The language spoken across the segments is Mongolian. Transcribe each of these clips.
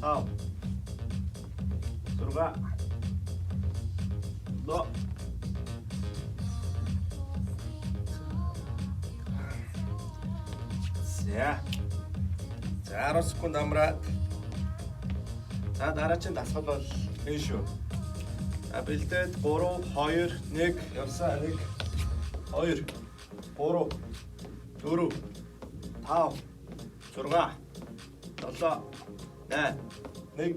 5 6 7 За. За 10 секунд амраад. За дараагийн дасгал бол энэ шүү. За бэлдээд 3 2 1 явсаа 1 2 3 4 5 6 7 8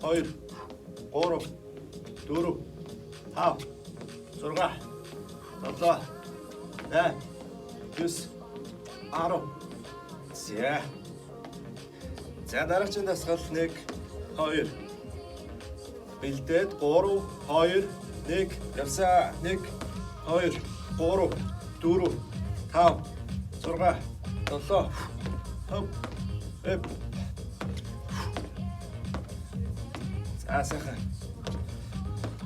1 2 3 4 5 6 7 8 9 10. За. За дараагийн дасгал 1 2 бэлдээд 3 2 1 явсаа 1 2 3 4 5 6 7 8 За сайхан.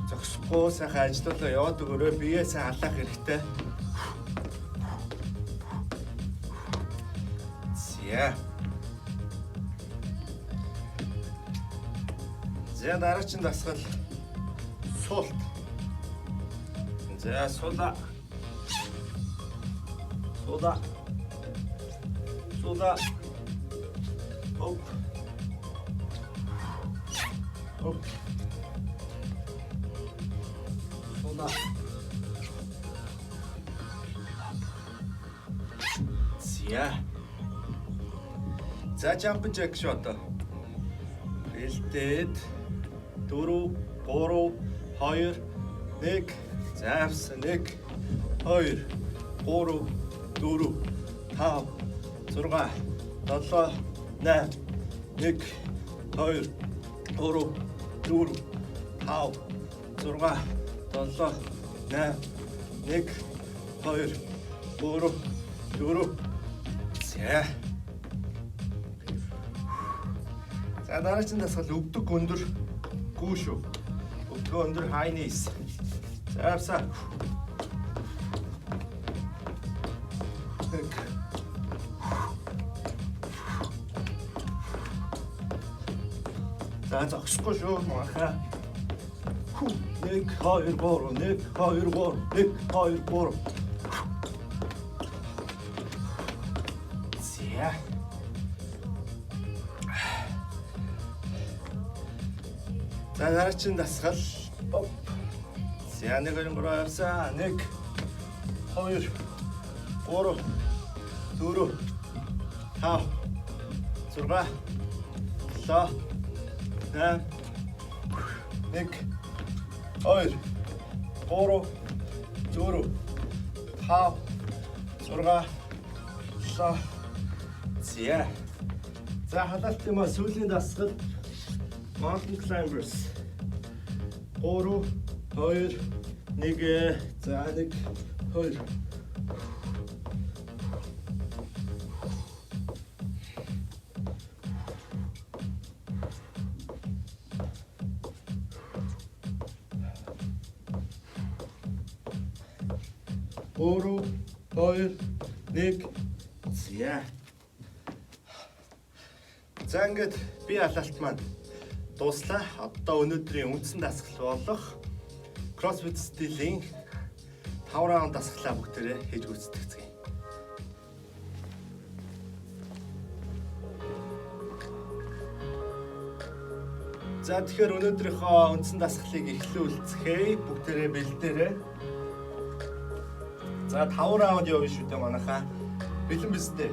Зогсохгүй сайхан ажиллалаа яваад өгөөрэй. Биеэ сайн халаах хэрэгтэй. За. За дараагийн дасгал суулт. За суулаа. Суулаа. Суулаа. Оп. Оп. Суулаа. За. За jump jack shot. Бэлдээд 4 3 2 1 завс 1 2 3 4 5 6 7 8 1 2 3 4 5 6 7 8 1 2 3 4 За. За дараагийн дасгал өвдөг өндөр гүү шүү. Өвдөг өндөр high knees. За авсаа. За зогсохгүй шүү махаа. 1 2 3 1 2 3 1 2 3. За. За дараагийн дасгал. За 1 2 3 явсаа 1 2 3 4 5 6 7 8 1 2 3 4 5 6 7 зя. За халаалт юм а сүүлийн дасгал Mountain Climbers 3 2 1 за 1 2 3 2 1 зя. За ингээд би халаалт маань дуслаа. Одоо өнөөдрийн үндсэн дасгал болох CrossFit стилийн 5 раунд дасгалаа бүгдээрээ хийж гүйцэтгэцгээе. За тэгэхээр өнөөдрийнхөө үндсэн дасгалыг эхлүүлцгээе. Бүгдээрээ бэлдээрэй. За 5 раунд явна шүү дээ манайхаа. Бэлэн биз дээ.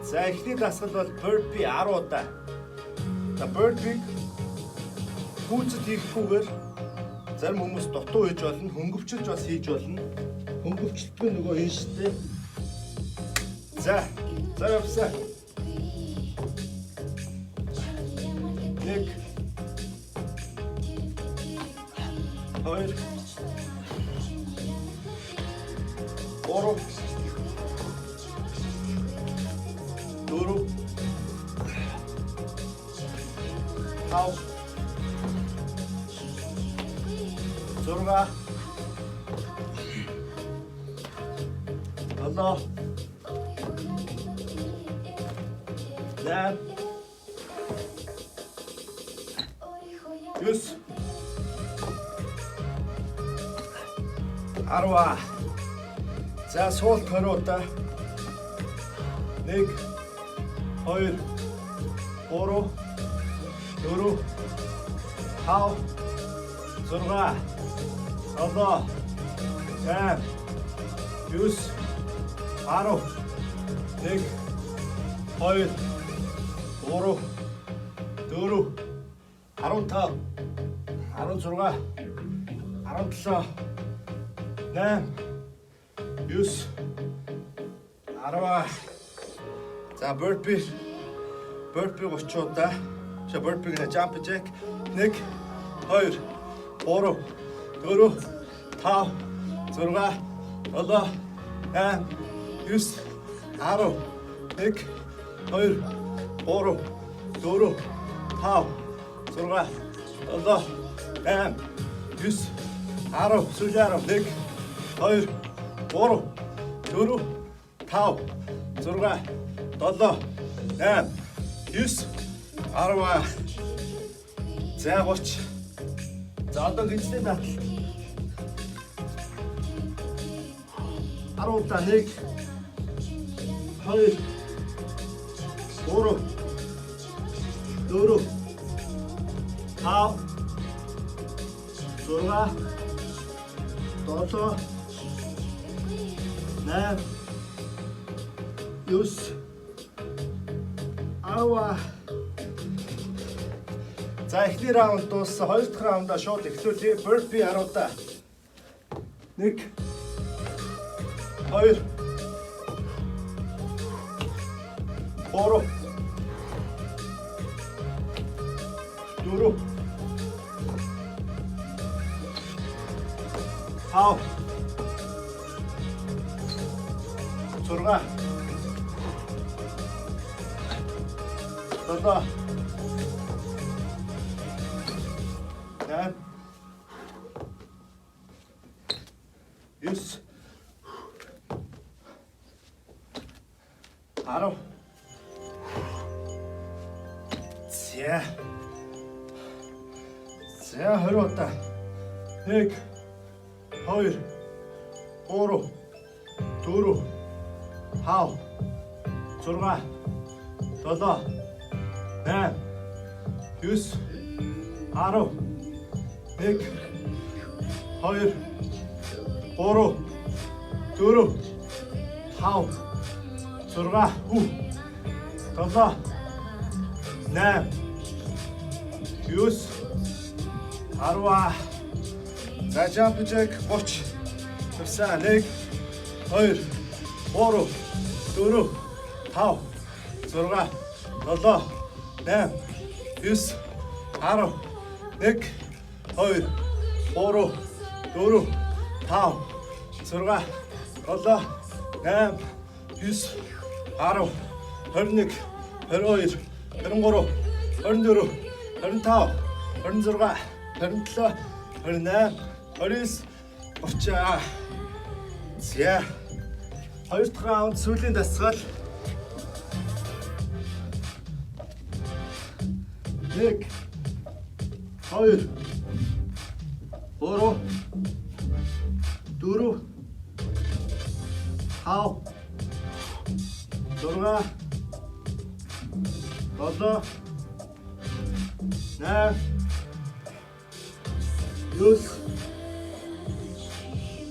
За эхний дасгал бол burpee 10 удаа. За burpee хүүцэд хийхгүйгээр зарим хүмүүс дутуу хийж болно, хөнгөвчлж бас хийж болно. Хөнгөвчлөлтөө нөгөө хийн штэ. За явсаа. 1 2 4 4 5 6 7 8 9 10. За суулт 20 удаа. 1 2 3 4 5 6 7 8 9 10 1 2 3 4 15 16 17 8 9 10. За burpee 30 удаа. Burpee гэнэ jump jack 1 2 3 4 5 6 7 8 9 10 1 2 3 4 5 6 7 8 9 10 сүүлийн 10 1 2 3 4 5 6 7 8 9 10. За 30. За одоо гинцний татал. 10 удаа 1 2 3 4 5 6 7 8 9 10. За эхний раунд дууссан. Хоёр дахь раундаа шууд эхлүүлье. Burpee 10 удаа. 1 2 3 4 5 6 7 8 9 10. За 20 удаа. 1 2 3 4 5 6 7 8 9 10 1 2 3 4 5 6 7 8 9 10. За jump jack 30. Тавсан 1 2 3 4 5 6 7 8 9 10 1 2 3 4 5 6 7 8 9 10 21 22 23 24 25 26 27 28 29 30. За. Хоёр дахь раунд сүүлийн дасгал. 1 2 3 4 5 6 7 8 9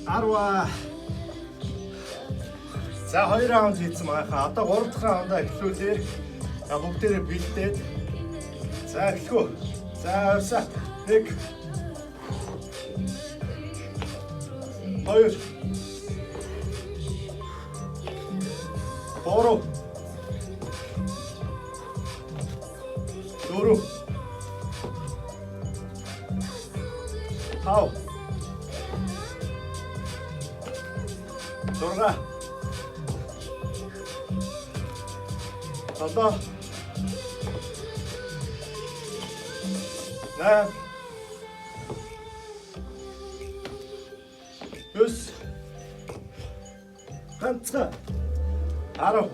10. За 2 раунд хийсэн байгаа. Одоо 3 дахь раундаа эхлүүлээ. За бүгдээрээ бэлдээд. За эхлэх үү. За орсоо. 1 2 3 4 5 6 7 8 9 ганцхан 10.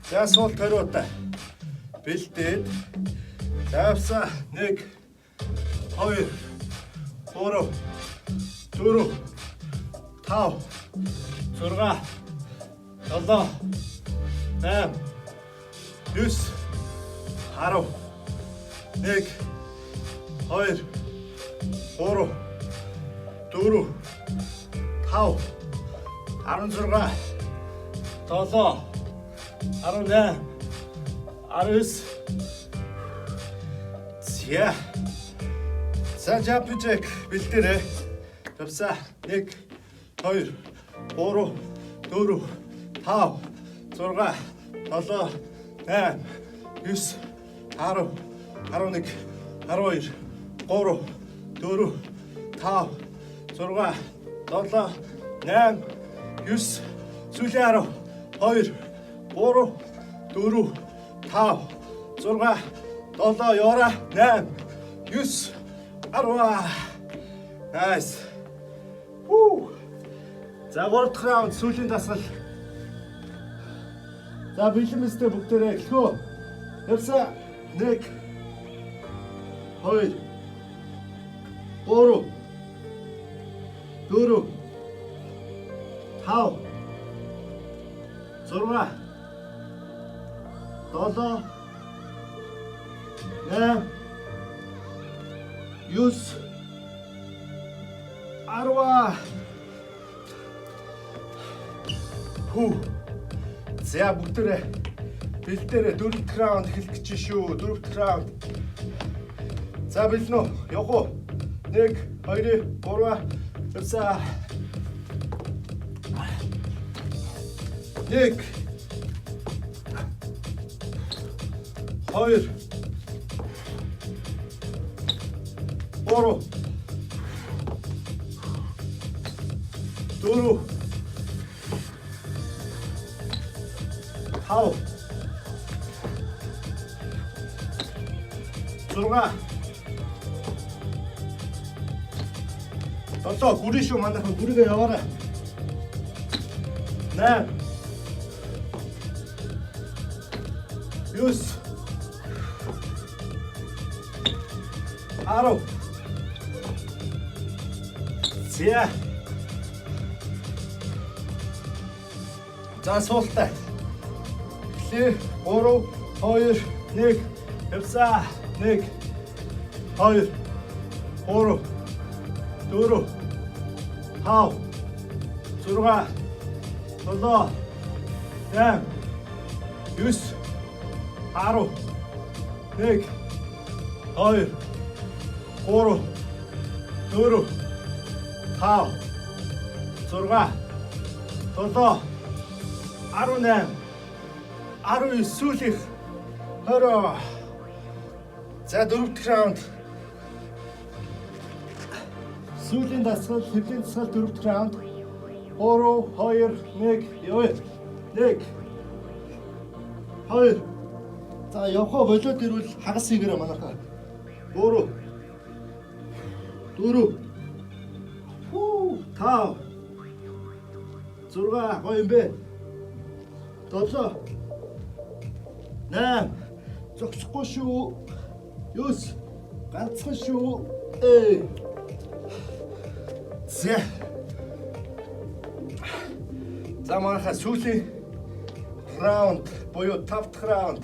За суул ториута бэлдээд завсаа 1 2 3 4 5 6 7 8 9 10 1 2 3 4 5 16 7 18 19. За jump jack бэлдээрэй. Тавсаа 1 2 3 4 5 6 7 8 9 10 11 12 3 4 5 6 7 8 9 сүүлийн 10 2 3 4 5 6 7 яваа 8 9 10. Nice. Woo. За 3 дахь раунд сүүлийн дасгал. За бэлэн мэстэй бүгдээрээ эхлэхөө. Явсаа 1 2 3 4 5 6 7 8 9 10. Хүү. За бүгдээрээ бэлдээрээ 4 дахь раунд эхлэх гэж шүү. 4 дахь раунд. За бэлэн үү? Явах уу? 1 2 3 явсаа. 1 2 3 4 5 6 7 гүрэн шүү манайхан гүргээ яваарай. 8 9 10. За. За суултаа. 3 2 1 явсаа. 1 2 3 4 5 6 7 8 9 10 1 2 3 4 5 6 7 18 19 сүүлийнх 20. За дөрөвдүгээр раунд. Сүүлийн дасгал, хэвлийн дасгал дөрөвдүгээр раунд. 3 2 1 явъя. 1 2. За явхаа болоод ирвэл хагас хийгээрэй манайхаа. 3 4 5 6 гоё юм бэ. 7 8 зогсохгүй шүү. 9 ганцхан шүү. За манайхаа сүүлийн раунд буюу 5 дахь раунд.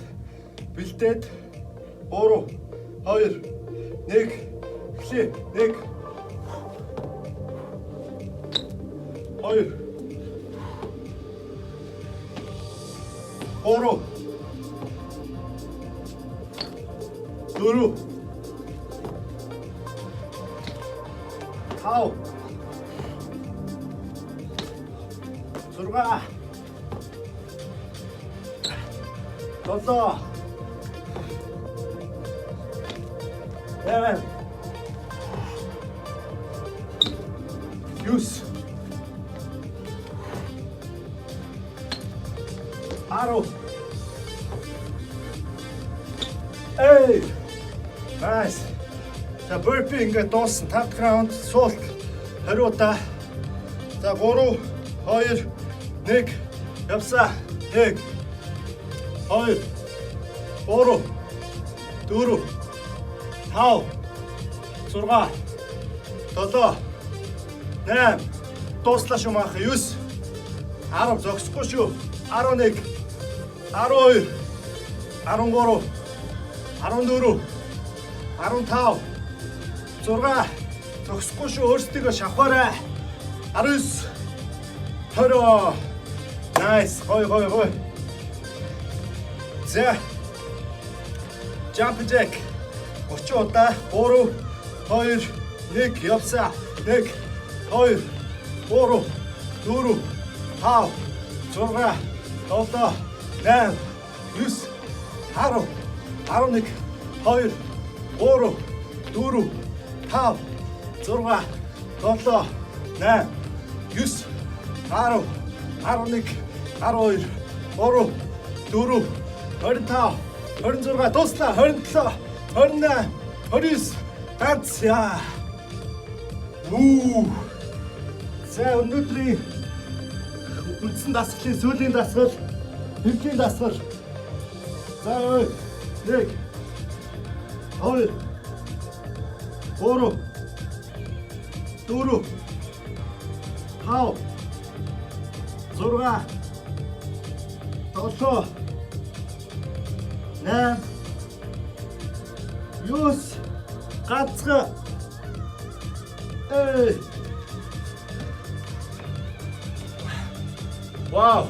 Бэлдээд 3 2 1 эхлэе. 1 2 3 4 5 6 7 8 9 10 Nice. За burpee ингээд дууссан 5 дахь раунд суулт 20 удаа. За 3 2 1 явсаа. 1 2 3 4 5 6 7 8 дууслаа шүү маах 9 10 зогсохгүй шүү 11 12 13 14 15 6 зогсохгүй шүү өөрсдийгөө шавхаарай 19 20. Nice. Гой. За. Jump jack. 30 удаа 3 2 1 явсаа. 1 2 3 4 5 6 7 8 9 10 11 2 3 4 5 6 7 8 9 10 11 12 3 4 25 26 дуслаа 27 28 29 ганц яа. За өнөөдрийн үндсэн дасгалын сүүлийн дасгал, хэвлийн дасгал. За 1 2 3 4 5 6 7 8 9 ганцхан. Вау.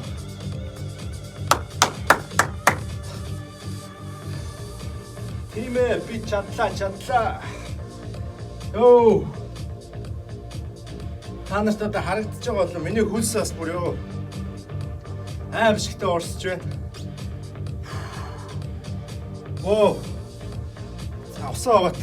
Тимээ би чадлаа. Йоо. Та нарт одоо харагдаж байгаа бол миний хөлс бас бүр ёо. Аимшигтай орсож байна. Оо. Авсаа бат.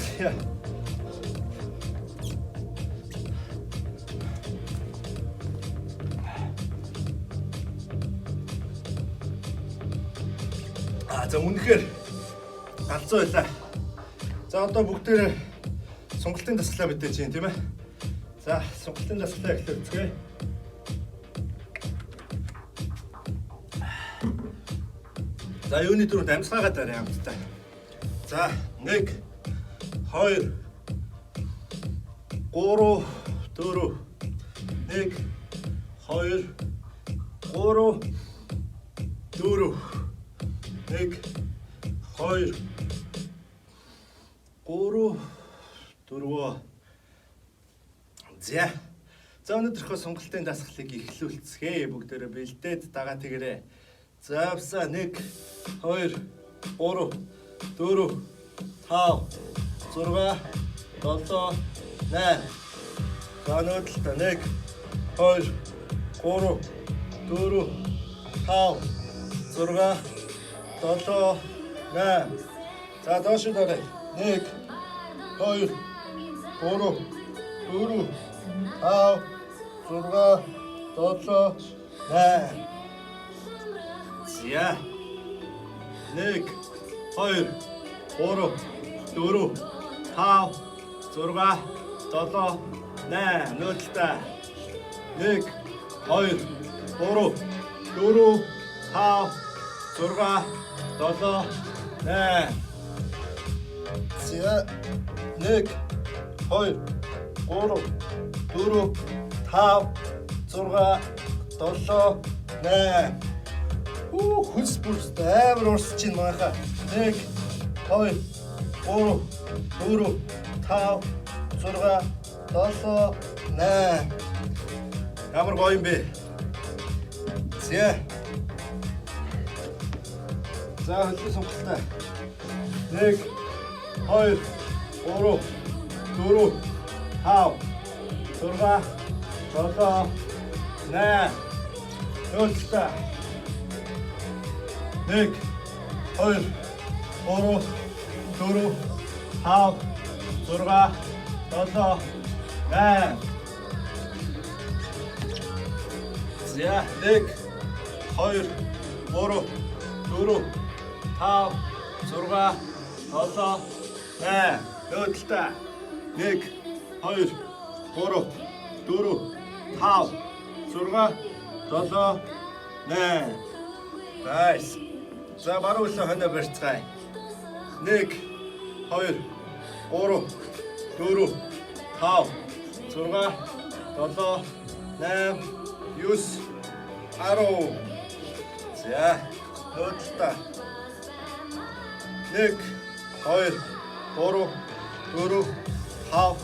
За үнэхээр галзуу байлаа. За одоо бүгдээ сонголтын дасгалаа мэдээж юм тийм ээ. За сонголтын дасгалаа эхлэвцгээе. За юуны түрүүнд амьсгаагаад байна хамтдаа. За 1 2 3 4 1 2 3 4 1 2 3 4. За. За өнөөдрийнхөө сонголтын дасгалыг эхлүүлцгээе. Бүгдээрээ бэлдээд дагаа тэгэрээ. За авса 1 2 3 4 5 6 7 8. За өнөөдөр 1 2 3 4 5 6 7 8. За доош дараа. 1 2 3 4 5 6 7 8. За 1 2 3 4 5 6 7 8. Нөтөлтэй 1 2 3 4 5 6 7 8. За 1 2 3 4 5 6 7 8. Хүс бүрст амар урсч чинь манайхаа. 1 2 3 4 5 6 7 8. Ямар гоё юм бэ? За. За хөлөө сонголтоо. 1 2 3 4 5 6 7 8. Хөлөө 1 2 3 4 5 6 7 8. За 1 2 3 4 5 6 7 8. Хөлөө 1 2 3 4 5 6 7 8. Nice. За баруун хөлөө хоноо барьцгаая. 1 2 3 4 5 6 7 8 9 10. За хөлөө 1 2 3 4 5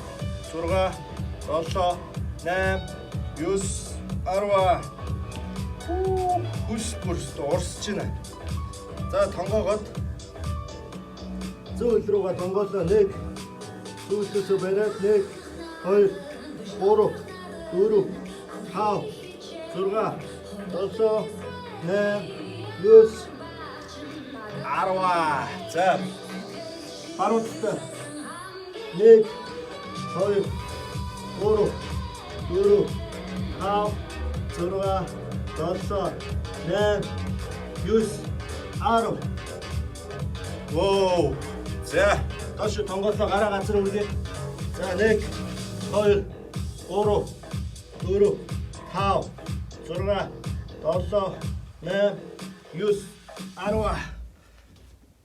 6 7 8 9 10. Хүс бүрст урсч байна. За тонгоогоод зүүн рүүгээ тонгоолоо. 1 зүүнөөсөө бариад 1 2 3 4 5 6 7 8 9 10. За баруунтаа 1 2 3 4 5 6 7 8 9 10. Воу. За доош тонгоолоо гараа газар үргээ. За 1 2 3 4 5 6 7 8 9 10.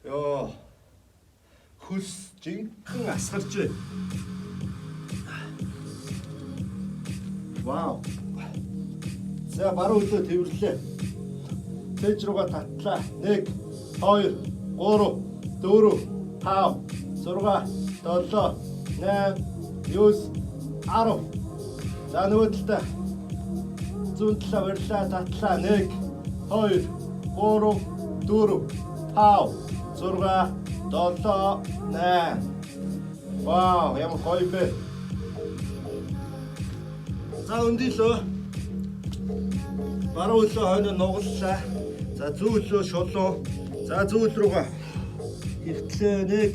Йоо. Хүс жинхэнэ асгарч байна. Вау. За баруун хөлөө тэрвэрлээ. Цээж руугаа татлаа. 1 2 3 4 5 6 7 8 9 10. За нөгөө талдаа зүүн талаа барьлаа, татлаа. 1 2 3 4 5 6 7 8. Вау, ямар гоё бэ. За өндөлөө. Баруун хөлөө хойно нугаллаа. За зүүн хөлөө шулуун. За зүүн рүүгээ ихтлээ. 1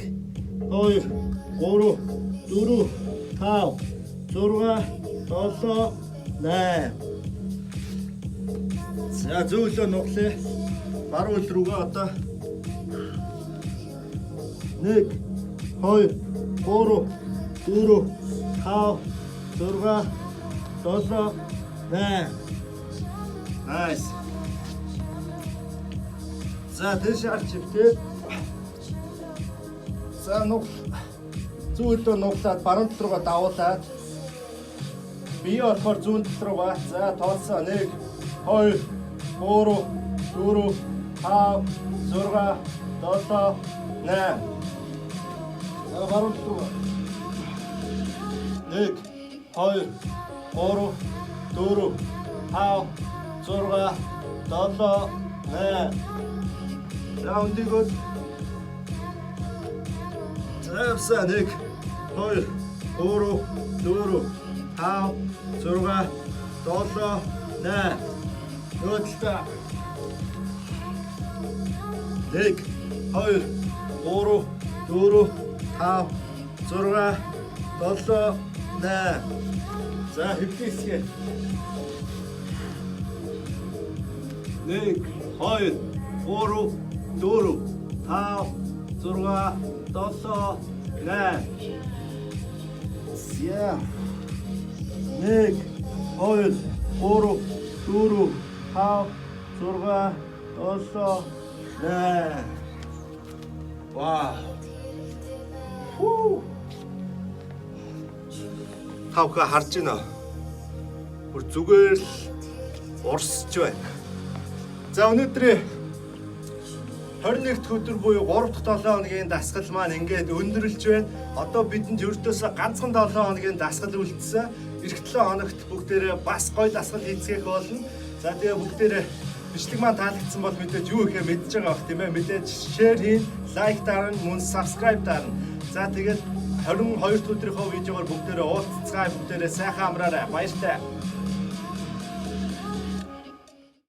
2 3 4 5 6 7 8. За зүүн хөлөө нуглаа. Баруун хөл рүүгээ одоо 1 2 3 4 5 6 7 8. Nice. За тэш арч ивтэй. За зүүн хөлөө нуглаад баруун тал руугаа давуулаад бие болохоор зүүн тал руугаа. За тооцоо 1 2 3 4 5 6 7 8. баруун руу. 1 2 3 4 5 6 7 8. За өндөгөөд. За 1 2 3 4 5 6 7 8. Нөөдлөө. 1 2 3 4 5 6 7 8. За хөвлөсгөө. 1 2 3 4 5 6 7 8. Зя. 1 2 3 4 5 6 7 8. Вау. Хүү. Тавха харж байна. Бүр зүгээр л урсж байна. За өнөөдрийн 21 дахь өдөр буюу 3 дахь 7 хоногийн дасгал маань ингээд өндөрлж байна. Одоо бидэнд ердөөсөө ганцхан 7 хоногийн дасгал үлдсэн. Эх 7 хоногт бүгдээрээ бас гоё дасгал хийцгээх болно. За тэгээ бүгдээрээ бичлэг маань таалагдсан бол мэдээж юу ихэ мэдж байгаа бах тийм ээ. Мэдээж шеэр хийн, лайк дарна, мөн сабскрайб дарна. За тэгээд 22 дахь өдрийнхөө видеогоор бүгдээрээ уулзцгаая, бүгдээрээ сайхан амраарай. Баяртай.